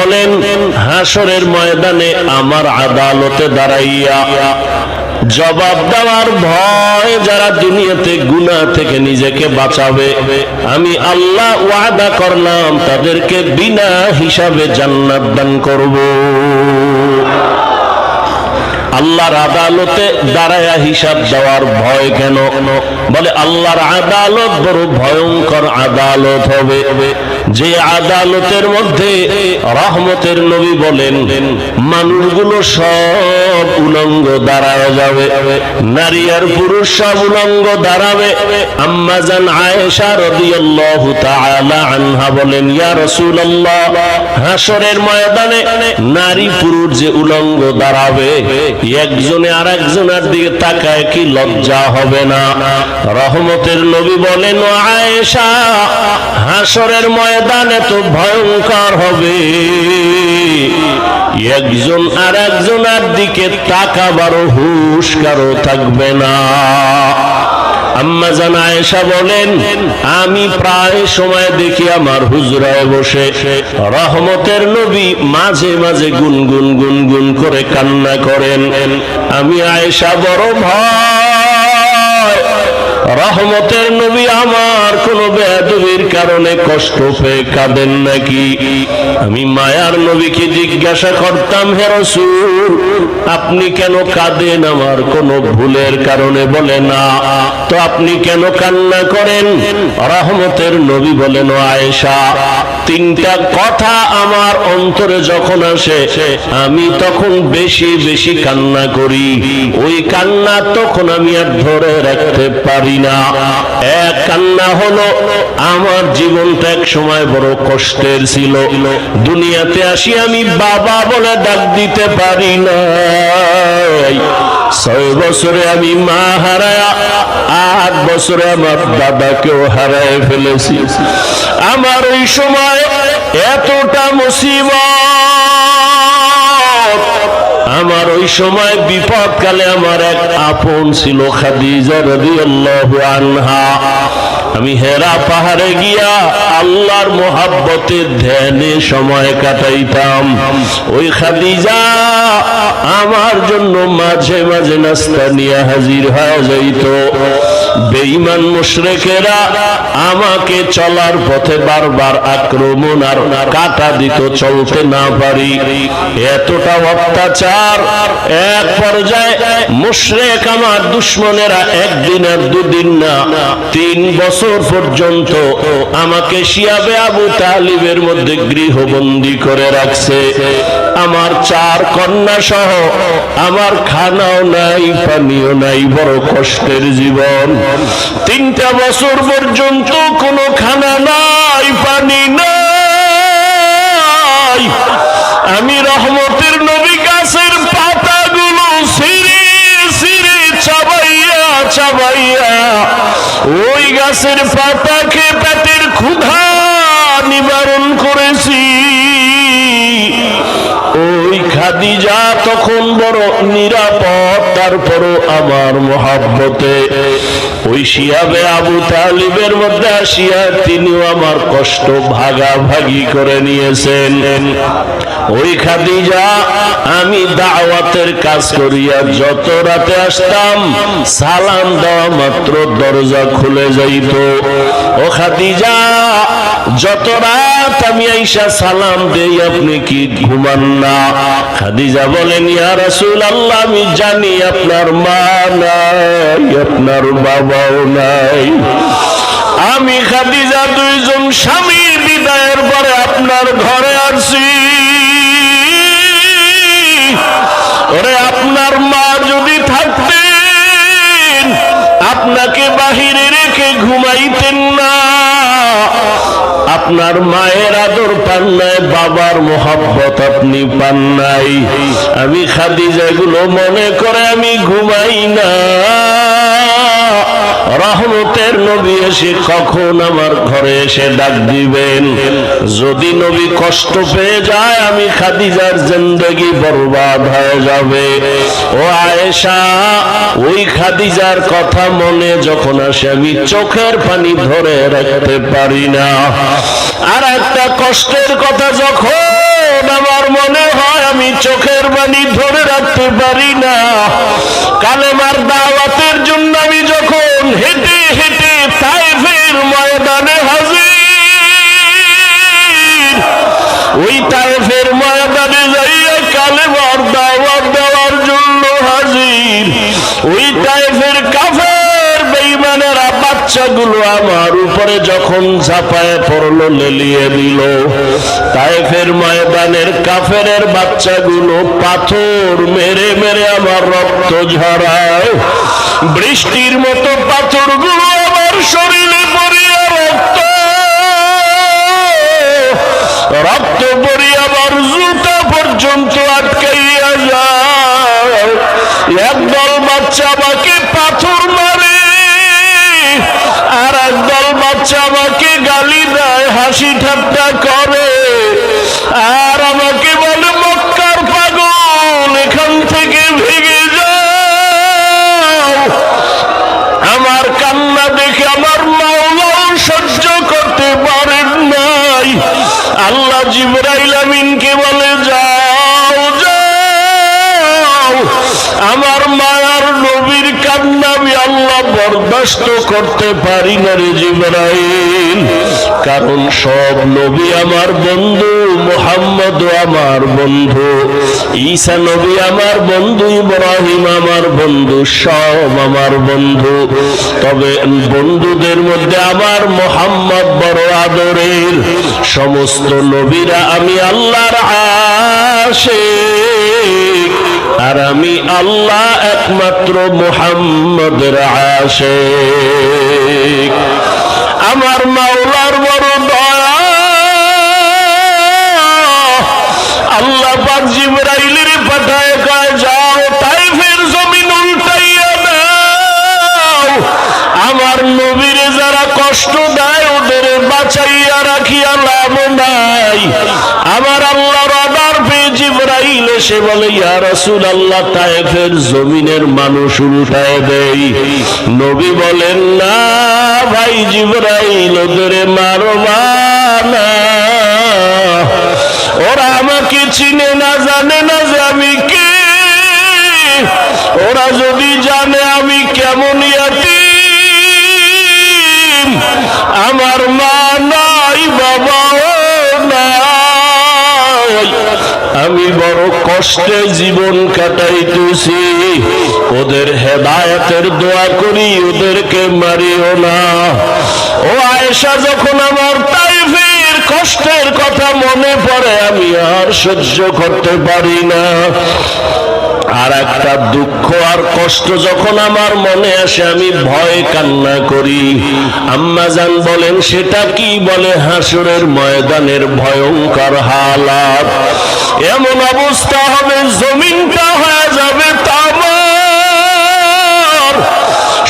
বলেন, হাসরের ময়দানে আমার আদালতে দাঁড়াইয়া জবাব দেওয়ার ভয় যারা দুনিয়াতে গুনাহ থেকে নিজেকে বাঁচাবে, আমি আল্লাহ ওয়াদা করলাম তাদেরকে বিনা হিসাবে জান্নাত দান করব। আল্লাহর আদালতে দাঁড়ায়া হিসাব দেওয়ার ভয় কেন? বলে আল্লাহর আদালত বড় ভয়ঙ্কর আদালত হবে, যে আদালতের মধ্যে রহমতের নবী বলেন মানুষগুলো সব উলঙ্গ দাঁড়ায় যাবে, নারী আর পুরুষ সব উলঙ্গ দাঁড়াবে। আম্মা জান আয়েশা রাদিয়াল্লাহু তাআলা আনহা বলেন, ইয়া রাসূলুল্লাহ, হাসরের ময়দানে নারী পুরুষ যে উলঙ্গ দাঁড়াবে, একজনে আর একজনের দিকে তাকায় কি লজ্জা হবে না? রহমতের নবী বলেন, ও আয়েশা, হাসরের ময়দানে তো ভয়ঙ্কর হবে, একজন আর একজনের দিকে তাকাবারও হুঁশ কারো থাকবে না। আম্মা জান আয়েশা বলেন, আমি প্রায় সময় দেখি আমার হুজরায় বসে রহমতের নবী মাঝে মাঝে গুনগুন গুনগুন করে কান্না করেন। আমি আয়েশা বড় ভয় রহমতের নবী আমার কোন বেয়াদবির কারণে কষ্ট পেয়ে কাঁদেন নাকি। আমি মায়ার নবীকে জিজ্ঞাসা করতাম, হে রাসূল, আপনি কেন কাঁদেন আমার কোন ভুলের কারণে? বলে না। তো আপনি কেন কান্না করেন? রহমতের নবী বলেন, ও আয়েশা, তিনটা কথা আমার অন্তরে যখন আসে আমি তখন বেশি বেশি কান্না করি, ওই কান্না তখন আমি আর ধরে রাখতে পারি না। এক কান্না হলো আমার জীবনটা এক সময় বড় কষ্টের ছিল, দুনিয়াতে আসি আমি বাবা বলে ডাক দিতে পারি না। 6 বছরে আমি মা হারায়া, 8 বছরে আমার দাদাকেও হারায় ফেলেছি। আমার ওই সময় এতটা মুসিবত, আমার ওই সময় বিপদকালে আমার এক আপন ছিল খাদিজা রাদিয়াল্লাহু আনহা। আমি হেরা পাহাড়ে গিয়া আল্লাহর মোহাব্বতের ধ্যানে সময় কাটাইতাম। ওই খাদিজা আমার জন্য মাঝে মাঝে নাস্তা নিয়ে হাজির হয়ে যাইত। বেঈমান মুশরিকেরা আমাকে চলার পথে বারবার আক্রমণ আর কাটা দিত, চলতে না পারি। এতটা অত্যাচার, এক পর্যায়ে মুশরিক আমার দুশমনেরা একদিন আর দুদিন না 3 বছর পর্যন্ত আমাকে শিয়াবে আবু তালিবের মধ্যে গৃহবন্দী করে রাখছে। আমার 4 কন্যা সহ আমার খানাও নাই, পানিও নাই, বড় কষ্টের জীবন। 3টা বছর পর্যন্ত কোনো খানা নাই, পানি নাই। আমি রহমতের নবী গাছের পাতাগুলো ছিঁড়ে ছিঁড়ে চাবাইয়া চাবাইয়া ওই গাছের পাতাকে পেটের ক্ষুধা নিবারণ করেছি। ওই খাদিজা তখন বড় নিরাপদ, তারপরও আমার মহব্বতে ওই শিয়াবে আবু তালিবের মধ্যে আসিয়া তিনিও আমার কষ্ট ভাগাভাগি করে নিয়েছেন। ওই খাদিজা আমি দাওয়াতের কাজ করিয়া যত রাতে আসতাম, সালাম দেওয়া মাত্র দরজা খুলে যাইত। ও খাদিজা, যত রাত আমি আইসা সালাম দেই আপনি কি ঘুমান না? খাদিজা বলেন, ইয়া রাসূলুল্লাহ, আমি জানি আপনার মা নাই, আপনার বাবাও নাই। আমি খাদিজা 2 জন স্বামীর বিদায়ের পরে আপনার ঘরে আসছি। ওরে, আপনার মা যদি থাকতেন আপনাকে বাহিরে রেখে ঘুমাইতেন না। আপনার মায়ের আদর পান নাই, বাবার মোহাব্বত আপনি পান নাই। আমি খাদিজা এগুলো মনে করে আমি ঘুমাই না। রহমতের নবী এসে কখন আমার ঘরে এসে ডাক দিবেন। যদি নবী কষ্ট পেয়ে যায় আমি খাদিজার জিন্দেগি বরবাদ হয়ে যাবে। ও আয়েশা, ওই খাদিজার কথা মনে যখন আসে আমি চোখের পানি ধরে রাখতে পারি না। আর একটা কষ্টের কথা যখন চোখের পানি ধরে রাখতে পারি না। কালেমার দাওয়াতের জন্য আমি যখন হেঁটে হেঁটে তায়েফের ময়দানে হাজির, ওই তায়েফের ময়দানে যাইয়া কালেমার দাওয়াত দেওয়ার জন্য হাজির, ওই তায়েফের কাফের বেঈমানেরা বাচ্চাগুলো আমার উপরে যখন ঝাঁপায় পড়লো, লেলিয়ে দিল, তায়েফের ময়দানের কাফেরের বাচ্চাগুলো পাথর মেরে মেরে আমার রক্ত ঝরায়। বৃষ্টির মতো পাথরগুলো আমার শরীরে পড়িয়া রক্ত পড়িয়া আমার জুতা পর্যন্ত আটকাইয়া যায়। একদল বাচ্চা আমাকে পাথর মারে, আর একদল বাচ্চা আমাকে গালি দেয়, হাসি ঠাট্টা করে, আর আমাকে বলে মক্কার পাগল, এখান থেকে ভেগে যাও। আমার কান্না দেখে আমার মাওলাও সহ্য করতে পারেন নাই। আল্লাহ জিবরাইল আমিনকে বলে যাও যাও, আমার মায়ার নবীর কান্না আমি আল্লাহ বরদাস্ত করতে পারি না রে জিবরাইল। কারণ সব নবী আমার বন্ধু, মুহাম্মদ আমার বন্ধু, ঈসা নবী আমার বন্ধু, ইব্রাহিম আমার বন্ধু, সব আমার বন্ধু। তবে বন্ধুদের মধ্যে আমার মুহাম্মদ বড় আদরের। সমস্ত নবীরা আমি আল্লাহর আশিক, আর আমি আল্লাহ একমাত্র মুহাম্মদের আশিক। আমার মাওলার বড় দয়া, আল্লাহ পাক জিবরাইলের পাঠায় কয় যাও তায়েফের জমিন উল্টাইয়া দাও। আমার নবীরে যারা কষ্ট দেয় ওদের বাঁচাইয়া রাখিয়া লাভ নাই। আমার আল্লাহর অর্ডার পেয়ে জিবরাইল এসে বলে ইয়া রাসূলুল্লাহ, তায়েফের জমিনের মানুষ উল্টায় দেই। নবী বলেন না ভাই জিবরাইল, ওদের মারবা না, ওরা আমাকে চিনে না, জানে না যে আমি কে। ওরা যদি জানে আমি কেমন ইয়াতীম, আমার মা নাই, বাবাও নাই, আমি বড় কষ্টে জীবন কাটাইতেছি, ওদের হেদায়েতের দোয়া করি, ওদেরকে মারিও না। ও আয়েশা, যখন আমার তায়েফের কষ্টের কথা মনে পড়ে আমি আর সহ্য করতে পারি না। আর একটা দুঃখ আর কষ্ট যখন আমার মনে আসে আমি ভয় কান্না করি। আম্মা জান বলেন সেটা কি? বলে হাসরের ময়দানের ভয়ঙ্কর হালাত। এমন অবস্থা হবে জমিনটা হয়ে যাবে তামার,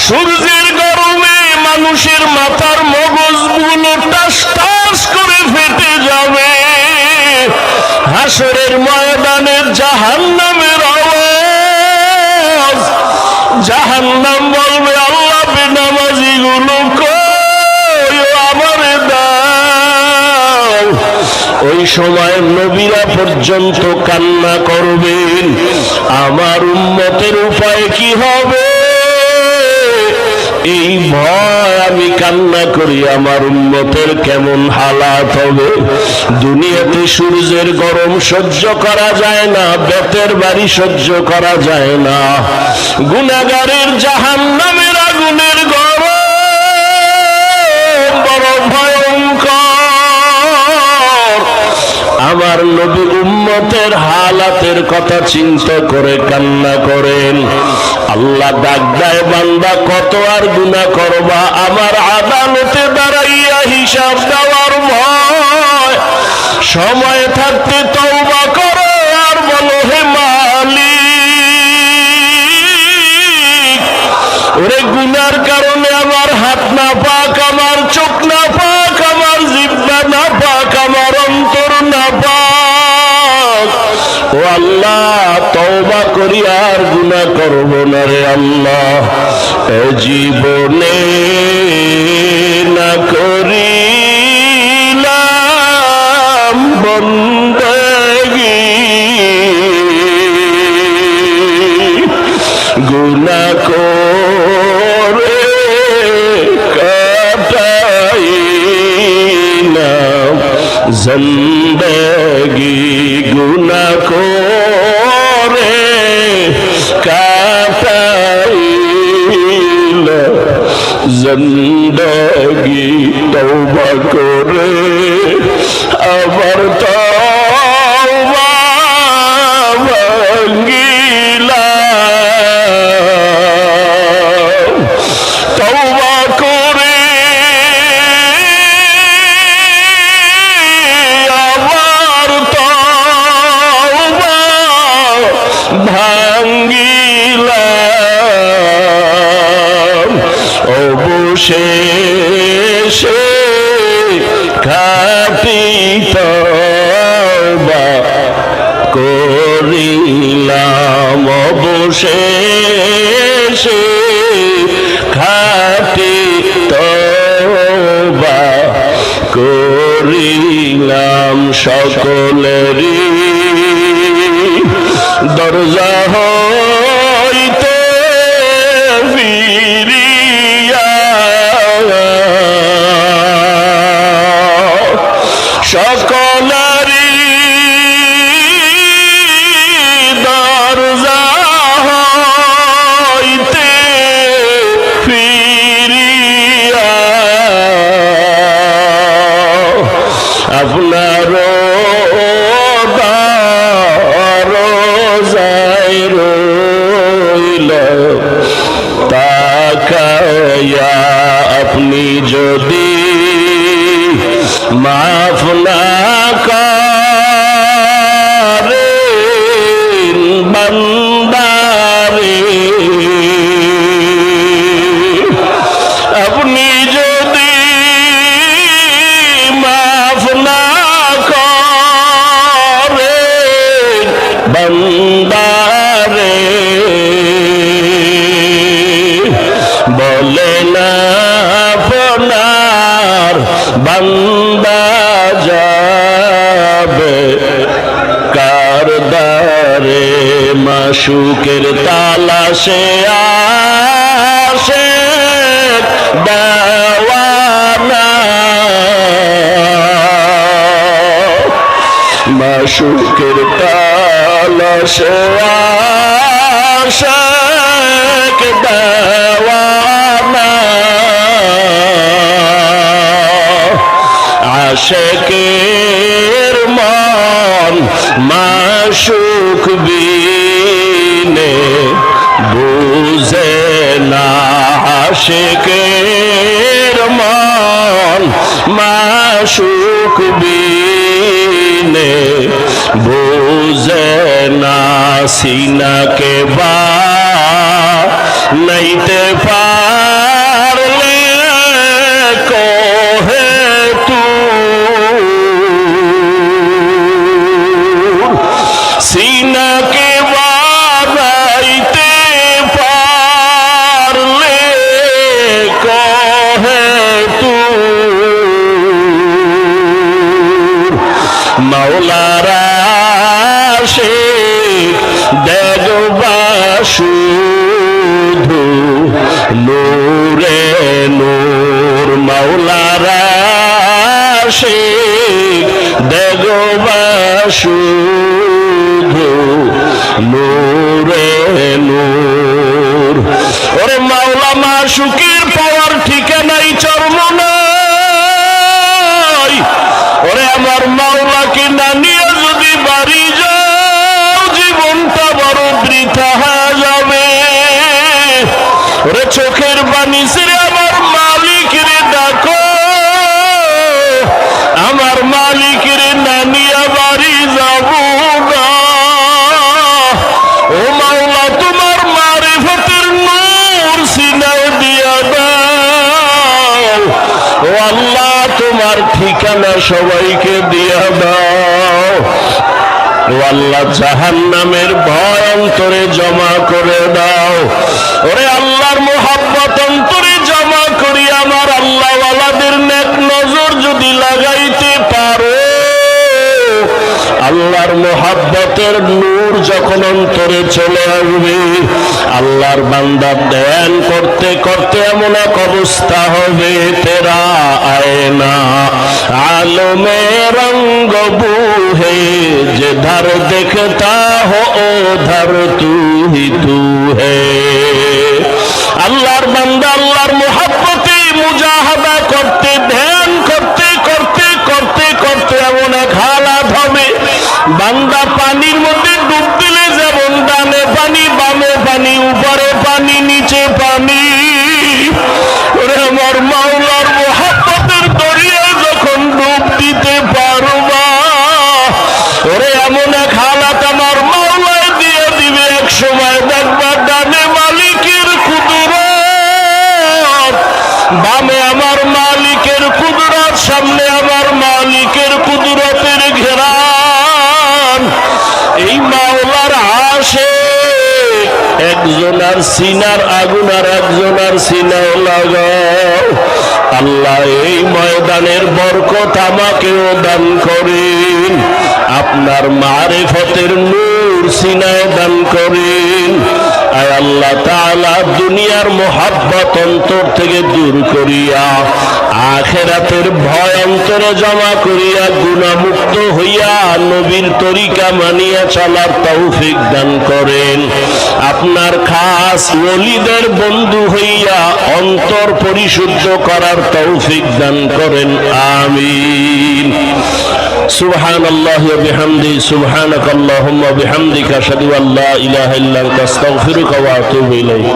সূর্যের গরমে মানুষের মাথার মগজগুলো টাস টাস করে ফেটে যাবে। হাসরের ময়দানের জাহান্নামের আওয়াজ, জাহান্নাম বলবে আল্লাহ বেনামাজি গুলো কই, আমারে দাও। ওই সময় নবীরা পর্যন্ত কান্না করবেন, আমার উম্মতের উপায় কি হবে? এই ভয় আমি কান্না করি আমার উম্মতের কেমন হালাত হবে। দুনিয়াতে সূর্যের গরম সহ্য করা যায় না, বেতের বাড়ি সহ্য করা যায় না, গুনাহগারের জাহান্নামের আগুনের গরম বড় ভয়ঙ্কর। আমার নবী উম্মতের হালাতের কথা চিন্তা করে কান্না করেন। আল্লাহ ডাক দেয়, বান্দা কত আর গুনাহ করবা, আমার আদালতে দাঁড়াইয়া হিসাব দেওয়ার ভয়। সময় থাকতে তওবা করো আর বলো হে মালিক, ওরে গুনার কারণে আমার হাত না পাক, আমার চোখ না পাক, আমার জিহ্বা না পাক, আমার অন্তর না পাক। ও আল্লাহ, তওবা করি আর গুনাহ করব না রে আল্লাহ। এ জীবনে না করিলাম বন্দেগী, গুনাহ করে কাটাইলা জিন্দেগি তওবা করে আবার তওবা ভাঙ্গিলা তওবা করে আবার তওবা ভাঙ্গিলা অবশেষে খাঁটি তওবা করিলাম অবশেষে খাঁটি তওবা করিলাম সকলেরই দরজা হইতে ফিরিয়া সকলেরই দরজা হইতে ফিরিয়া আপনার দরজায় রইল তাকায়া আপনি যদি মাফ না করেন বান্দারে আপনি যদি মাফ না করেন বান্দারে বলে না আপনার বান্দা যাবে কার দ্বারে মাশুকের তালাশে আসে দেওয়ানা মাশুকের তালাশে আসে দেওয়ানা আশেকের মন মাশুক বিনে বুঝে না আশেকের মন মাশুক বিনে বুঝে না সিনাকে বা নাইতে পারলে কহে তু সিনাকে বাড়াইতে পারলে কহে তু মাওলারা সে দেখবা শুধু নূরে নূর মাওলারা সে দেখবা শুধু নূরে নূর ওরে মাওলা মাশুকের পাওয়ার ঠিকানাই চরমনাই ওরে আমার মাওলাকে না নিয়ে যদি বাড়ি যাও জীবনটা বড় বৃথা হয়ে যাবে ওরে চোখের বাণী ছেড়ে আমার মালিকের ডাকো আমার মালিকের না নিয়ে বাড়ি যাব না ও মাওলা তোমার মারিফতের নূর সিনায় দিয়া দাও ও আল্লাহ তোমার ঠিকানা সবাইকে দিয়া দাও ও আল্লাহ জাহান্নামের ভয় অন্তরে জমা করে দাও ওরে আল্লাহর মোহাব্বত অন্তরে জমা করি আমার আল্লাহ ওয়ালাদের নেক নজর যদি লাগাইতে পারো আল্লাহর মোহাব্বতের নূর যখন অন্তরে চলে আসবে, আল্লাহর বান্দা ধ্যান করতে করতে এমন এক অবস্থা হবে, তেরা আয়না আলমে রঙ্গ বুহে जिधर देखता हो उधर तू ही तू है। আল্লাহর বান্দা আল্লাহর মুহাব্বতে মুজাহাদা করতে, ধ্যান করতে করতে করতে করতে এমন এক হালাত হবে, বান্দা পানির মধ্যে ডুব দিলে যেমন ডানে পানি বামে পানি উপরে পানি নিচে পানি, ওরে আমার মাওলার মুহাব্বতের দরিয়ায় যখন ডুব দিতে পারবা, ওরে এমন এক হালাত আমার মাওলায় দিয়ে দিবে, এক সময় দেখবা ডানে মালিকের কুদরত, বামে আমার মালিকের কুদরত, সামনে আমার মালিকের কুদরতের ঘেরান। এই মাওলার আশিক একজনার সিনার আগুন আর একজনার সিনাও লাগাও। আল্লাহ এই ময়দানের বরকত আমাকেও দান করেন, আপনার মারিফতের নূর সিনায় দান করেন। আয় আল্লাহ তাআলা দুনিয়ার মোহাব্বত অন্তর থেকে দূর করিয়া, আখিরাতের ভয় অন্তরে জমা করিয়া, গুনাহমুক্ত হইয়া নবীর তরিকা মানিয়া চলার তৌফিক দান করেন। আপনার খাস ওলিদের বন্ধু হইয়া অন্তর পরিশুদ্ধ করার তৌফিক দান করেন, আমিন। সুবহানাল্লাহি ওয়া বিহামদিহি, সুবহানাকাল্লাহুম্মা ওয়া বিহামদিকা, আশহাদু আল্লা ইলাহা ইল্লা আনতা, আস্তাগফিরুকা ওয়া আতুবু ইলাইক।